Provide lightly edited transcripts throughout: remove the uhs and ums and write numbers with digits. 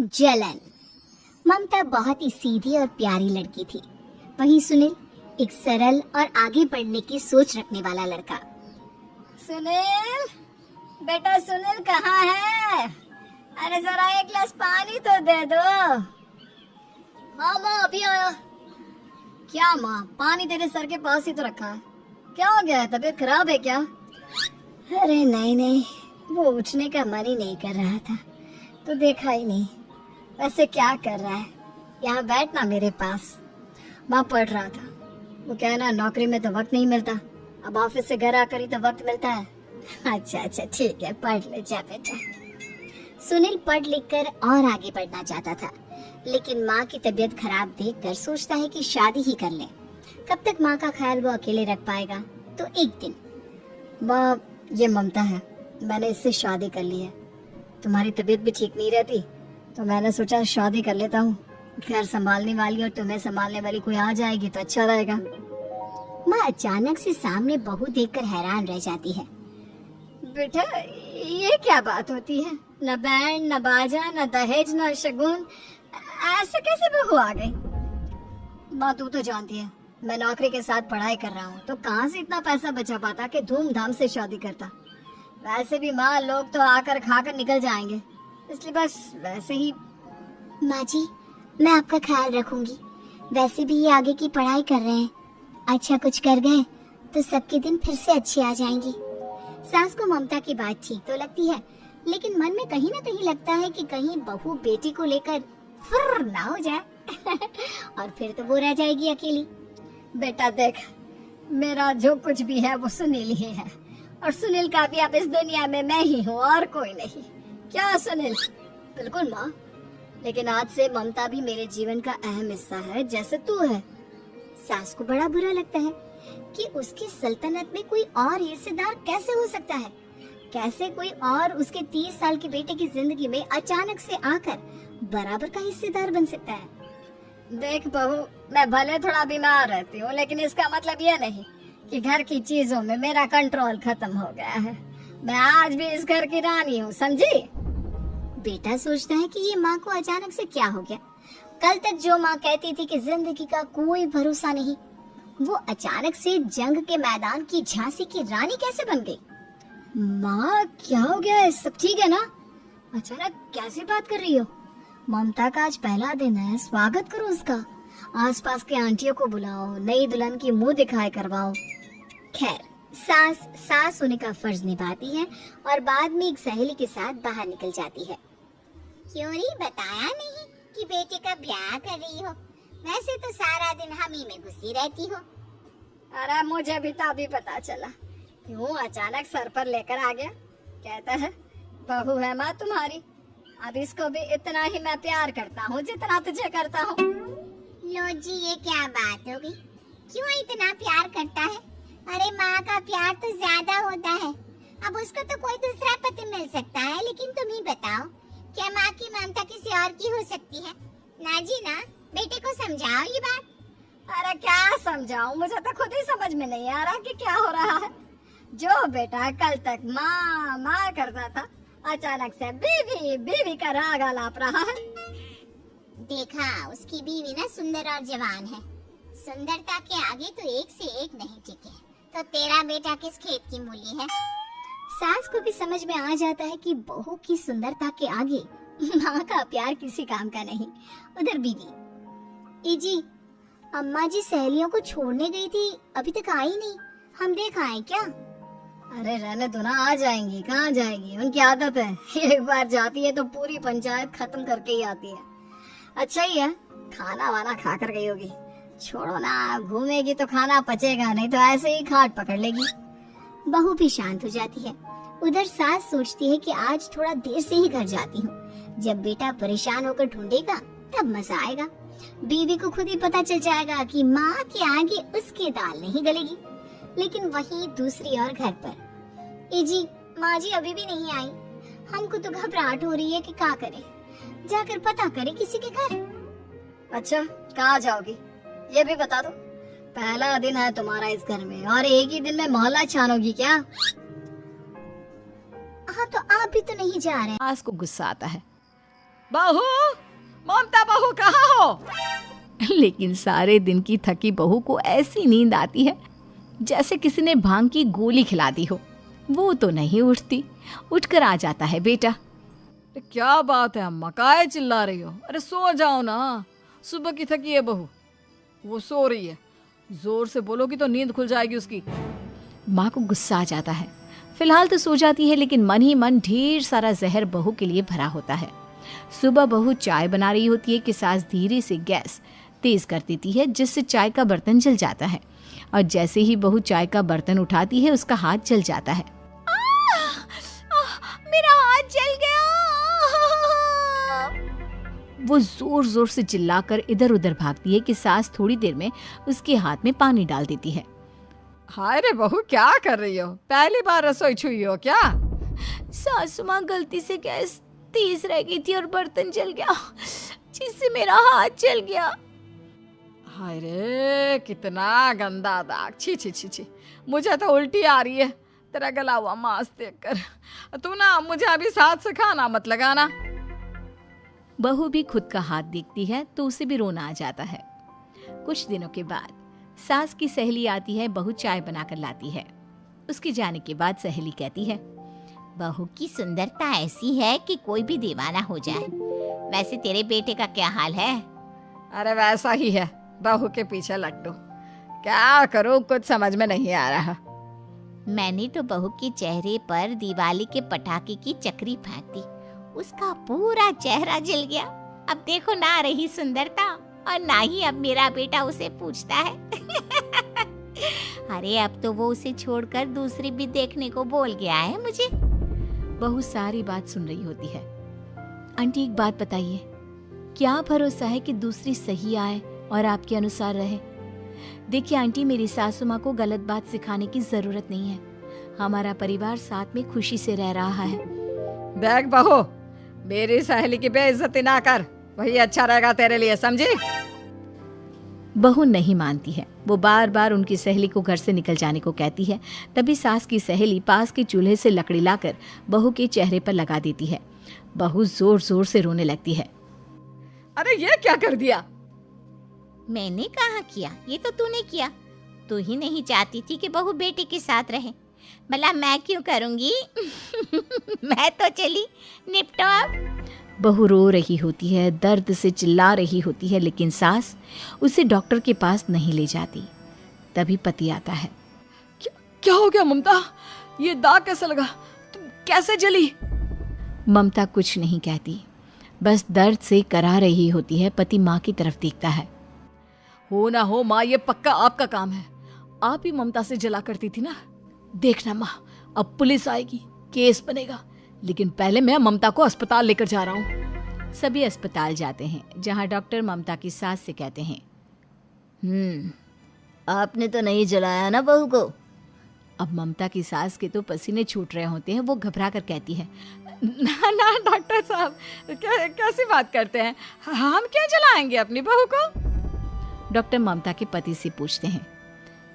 जलन। ममता बहुत ही सीधी और प्यारी लड़की थी, वहीं सुनील एक सरल और आगे बढ़ने की सोच रखने वाला लड़का। सुनील, बेटा सुनील कहाँ है? अरे जरा एक गिलास पानी तो दे दो। हाँ माँ अभी आया। क्या माँ, पानी तेरे सर के पास ही तो रखा है, क्या हो गया है? तबीयत खराब है क्या? अरे नहीं, वो उठने का मन ही नहीं कर रहा था तो देखा ही नहीं। वैसे क्या कर रहा है? यहाँ बैठना मेरे पास। माँ पढ़ रहा था। वो क्या है ना, नौकरी में तो वक्त नहीं मिलता, अब ऑफिस से घर आकर ही तो वक्त मिलता है। अच्छा ठीक है, पढ़ ले जा बेटा। सुनील पढ़ लिख कर और आगे बढ़ना चाहता था, लेकिन माँ की तबीयत खराब देखकर सोचता है कि शादी ही कर ले। कब तक माँ का ख्याल वो अकेले रख पाएगा? तो एक दिन, माँ ये ममता है, मैंने इससे शादी कर ली है। तुम्हारी तबीयत भी ठीक नहीं रहती तो मैंने सोचा शादी कर लेता हूँ। घर संभालने वाली और तुम्हें संभालने वाली कोई आ जाएगी तो अच्छा रहेगा। माँ अचानक से सामने बहू देखकर हैरान रह जाती है। बेटा ये क्या बात होती है? न बैंड, न बाजा, न दहेज, न शगुन, ऐसे कैसे बहू आ गई? माँ तू तो जानती है मैं नौकरी के साथ पढ़ाई कर रहा हूँ, तो कहाँ से इतना पैसा बचा पाता कि धूमधाम से शादी करता। वैसे भी माँ लोग तो आकर खाकर निकल जाएंगे, इसलिए बस वैसे ही। माँ जी मैं आपका ख्याल रखूंगी, वैसे भी ये आगे की पढ़ाई कर रहे हैं, अच्छा कुछ कर गए तो सबके दिन फिर से अच्छे आ जाएंगे। सास को ममता की बात ठीक तो लगती है, लेकिन मन में कहीं ना कहीं लगता है कि कहीं बहू बेटी को लेकर फुर्र ना हो जाए और फिर तो वो रह जाएगी अकेली। बेटा देख, मेरा जो कुछ भी है वो सुनील ही है, और सुनील का भी अब इस दुनिया में मैं ही हूँ और कोई नहीं। क्या सुनील? बिल्कुल माँ, लेकिन आज से ममता भी मेरे जीवन का अहम हिस्सा है, जैसे तू है। सास को बड़ा बुरा लगता है कि उसकी सल्तनत में कोई और हिस्सेदार कैसे हो सकता है। कैसे कोई और उसके 30 साल के बेटे की जिंदगी में अचानक से आकर बराबर का हिस्सेदार बन सकता है। देख बहू, मैं भले थोड़ा बीमार रहती हूँ, लेकिन इसका मतलब यह नहीं कि घर की चीजों में मेरा कंट्रोल खत्म हो गया है। मैं आज भी इस घर की रानी हूँ, समझी? बेटा सोचता है कि ये माँ को अचानक से क्या हो गया। कल तक जो माँ कहती थी कि जिंदगी का कोई भरोसा नहीं, वो अचानक से जंग के मैदान की झांसी की रानी कैसे बन गई? माँ क्या हो गया है? सब ठीक है ना? अचानक कैसे बात कर रही हो? ममता का आज पहला दिन है, स्वागत करो उसका। आसपास के आंटियों को बुलाओ, नई दुल्हन की मुंह दिखाई करवाओ। खैर, सास होने का फर्ज निभाती है और बाद में एक सहेली के साथ बाहर निकल जाती है। क्यों नहीं बताया नहीं कि बेटे का ब्याह कर रही हो? वैसे तो सारा दिन हम ही में घुसी रहती हो। अरे मुझे भी तो अभी पता चला, क्यों अचानक सर पर लेकर आ गया? कहता है बहू है माँ तुम्हारी, अब इसको भी इतना ही मैं प्यार करता हूँ जितना तुझे करता हूँ। लो जी, ये क्या बात हो गई? क्यों इतना प्यार करता है? अरे माँ का प्यार तो ज्यादा होता है। अब उसको तो कोई दूसरा पति मिल सकता है, लेकिन तुम ही बताओ, क्या माँ की ममता किसी और की हो सकती है? ना जी ना, बेटे को समझाओ ये बात। अरे क्या समझाऊं, मुझे तो खुद ही समझ में नहीं आ रहा कि क्या हो रहा है। जो बेटा कल तक माँ माँ करता था, अचानक से बीवी बीवी का राग आलाप रहा है। देखा, उसकी बीवी ना सुंदर और जवान है। सुंदरता के आगे तो एक से एक नहीं टिके, तो तेरा बेटा किस खेत की मूली है? सास को भी समझ में आ जाता है कि बहू की सुंदरता के आगे माँ का प्यार किसी काम का नहीं। उधर बीवी, ए जी, अम्मा जी सहेलियों को छोड़ने गई थी, अभी तक आई नहीं, हम देख आए क्या? अरे रहने दो ना, आ जाएंगी। कहाँ जाएंगी, उनकी आदत है, एक बार जाती है तो पूरी पंचायत खत्म करके ही आती है। अच्छा ही है, खाना वाना खा कर गई होगी। छोड़ो ना, घूमेगी तो खाना पचेगा नहीं तो ऐसे ही खाट पकड़ लेगी। बहू भी शांत हो जाती है। उधर सास सोचती है कि आज थोड़ा देर से ही घर जाती हूँ, जब बेटा परेशान होकर ढूंढेगा तब मजा आएगा। बीवी को खुद ही पता चल जाएगा कि माँ के आगे उसकी दाल नहीं गलेगी। लेकिन वहीं दूसरी ओर घर पर, ए जी, माँ जी अभी भी नहीं आई, हमको तो घबराहट हो रही है कि क्या करें, जाकर पता करें किसी के घर। अच्छा, कहाँ जाओगी ये भी बता दो। पहला दिन है तुम्हारा इस घर में और एक ही दिन में मोहल्ला छानोगी क्या? हाँ तो आप भी तो नहीं जा रहे। आज को गुस्सा आता है। बहू ममता बहू कहाँ हो? लेकिन सारे दिन की थकी बहू को ऐसी नींद आती है जैसे किसी ने भांग की गोली खिला दी हो। वो तो नहीं उठती। उठकर आ जाता है बेटा। क्या बात है अम्मा, काहे चिल्ला रही हो? अरे सो जाओ ना, सुबह की थकी है बहू, वो सो रही है। जोर से बोलोगी तो नींद खुल जाएगी उसकी। माँ को गुस्सा आ जाता है। फिलहाल तो सो जाती है, लेकिन मन ही मन ढेर सारा जहर बहू के लिए भरा होता है। सुबह बहू चाय बना रही होती है कि सास धीरे से गैस तेज कर देती है, जिससे चाय का बर्तन जल जाता है। और जैसे ही बहू चाय का बर्तन उठाती है, उसका हाथ जल जाता है। मेरा हाथ जल गया। वो जोर जोर से चिल्लाकर इधर उधर भागती है कि सास थोड़ी देर में उसके हाथ में पानी डाल देती है। हाय रे बहू, क्या कर रही हो? पहली बार रसोई छुई हो क्या? सासू माँ गलती से गैस तेज रह गई थी और बर्तन जल गया, जिससे मेरा हाथ जल गया। हाय रे, कितना गंदा दाग। छी छी छी छी, मुझे तो उल्टी आ रही है तेरा गला हुआ मांस देखकर। तू ना मुझे अभी साथ से खाना मत लगाना। बहू भी खुद का हाथ देखती है तो उसे भी रोना आ जाता है। कुछ दिनों के बाद सास की सहेली आती है, बहू चाय बनाकर लाती है। उसके जाने के बाद सहेली कहती है, बहू की सुंदरता ऐसी है कि कोई भी दीवाना हो जाए। वैसे तेरे बेटे का क्या हाल है? अरे वैसा ही है, बहू के पीछे लट्टू। क्या करूं, कुछ समझ में नहीं आ रहा। मैंने तो बहू के चेहरे पर दिवाली के पटाखे की चक्री फेंक दी, उसका पूरा चेहरा जल गया। अब देखो ना रही सुंदरता, और ना ही अब मेरा बेटा उसे पूछता है। अरे अब तो वो उसे छोड़कर दूसरी भी देखने को बोल गया है मुझे। बहू सारी बात सुन रही होती है। आंटी एक बात बताइए, क्या भरोसा है कि दूसरी सही आए और आपके अनुसार रहे? देखिए आंटी, मेरी सासू माँ को गलत बात सिखाने की जरूरत नहीं है। हमारा परिवार साथ में खुशी से रह रहा है। देख बहू, मेरी सहेली की बेइज्जती ना कर, वही अच्छा रहेगा तेरे लिए, समझी? बहू नहीं मानती है। वो बार बार उनकी सहेली को घर से निकल जाने को कहती है। तभी सास की सहेली पास के चूल्हे से लकड़ी लाकर बहू के चेहरे पर लगा देती है। बहू जोर जोर से रोने लगती है। अरे ये क्या कर दिया? मैंने कहाँ किया, ये तो तूने किया। तू ही नहीं चाहती थी कि बहू बेटे के साथ रहे, भला मैं क्यों करूंगी? मैं तो चली, निपटो अब। बहू रो रही होती है, दर्द से चिल्ला रही होती है, लेकिन सास उसे डॉक्टर के पास नहीं ले जाती। तभी पति आता है। क्या हो गया ममता? ये दाग कैसे लगा? तुम कैसे जली? ममता कुछ नहीं कहती, बस दर्द से करा रही होती है। पति माँ की तरफ देखता है। हो ना हो माँ, ये पक्का आपका काम है। आप ही ममता से जला करती थी ना। देखना माँ, अब पुलिस आएगी, केस बनेगा, लेकिन पहले मैं ममता को अस्पताल लेकर जा रहा हूँ। सभी अस्पताल जाते हैं, जहाँ डॉक्टर ममता की सास से कहते हैं, आपने तो नहीं जलाया ना बहू को? अब ममता की सास के तो पसीने छूट रहे होते हैं। वो घबरा कर कहती है, ना ना डॉक्टर साहब, कैसी बात करते हैं? हम क्या जलाएंगे अपनी बहू को? डॉक्टर ममता के पति से पूछते हैं,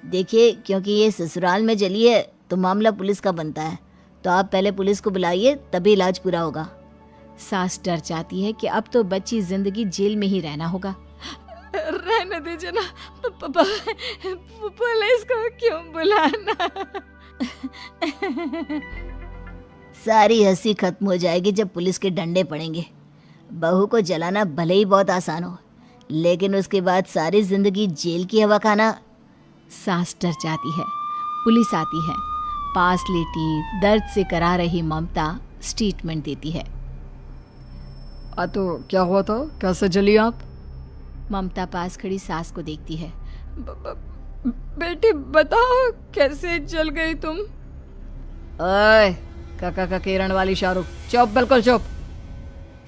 देखिए, क्योंकि ये ससुराल में जली है तो मामला पुलिस का बनता है, तो आप पहले पुलिस को बुलाइए, तभी इलाज पूरा होगा। सास डर जाती है कि अब तो बच्ची जिंदगी जेल में ही रहना होगा। रहने दीजिए ना, पुलिस को क्यों बुलाना? सारी हंसी खत्म हो जाएगी जब पुलिस के डंडे पड़ेंगे। बहू को जलाना भले ही बहुत आसान हो, लेकिन उसके बाद सारी जिंदगी जेल की हवा खाना। सास डर जाती है। पुलिस आती है। पास लेटी दर्द से करा रही ममता स्टेटमेंट देती है। तो क्या हुआ था? कैसे जली आप? ममता पास खड़ी सास को देखती है। बेटी बताओ, कैसे जल गई तुम? ओए, काका का किरण वाली शाहरुख, चुप, बिल्कुल चुप।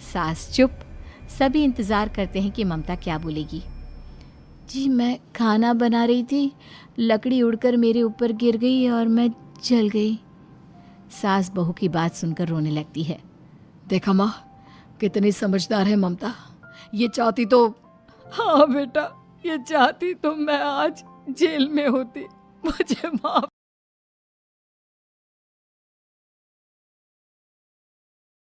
सास चुप। सभी इंतजार करते हैं कि ममता क्या बोलेगी। जी मैं खाना बना रही थी, लकड़ी उड़कर मेरे ऊपर गिर गई और मैं जल गई। सास बहू की बात सुनकर रोने लगती है। देखा माँ, कितनी समझदार है ममता। ये चाहती तो, हाँ बेटा, ये चाहती तो मैं आज जेल में होती। मुझे माफ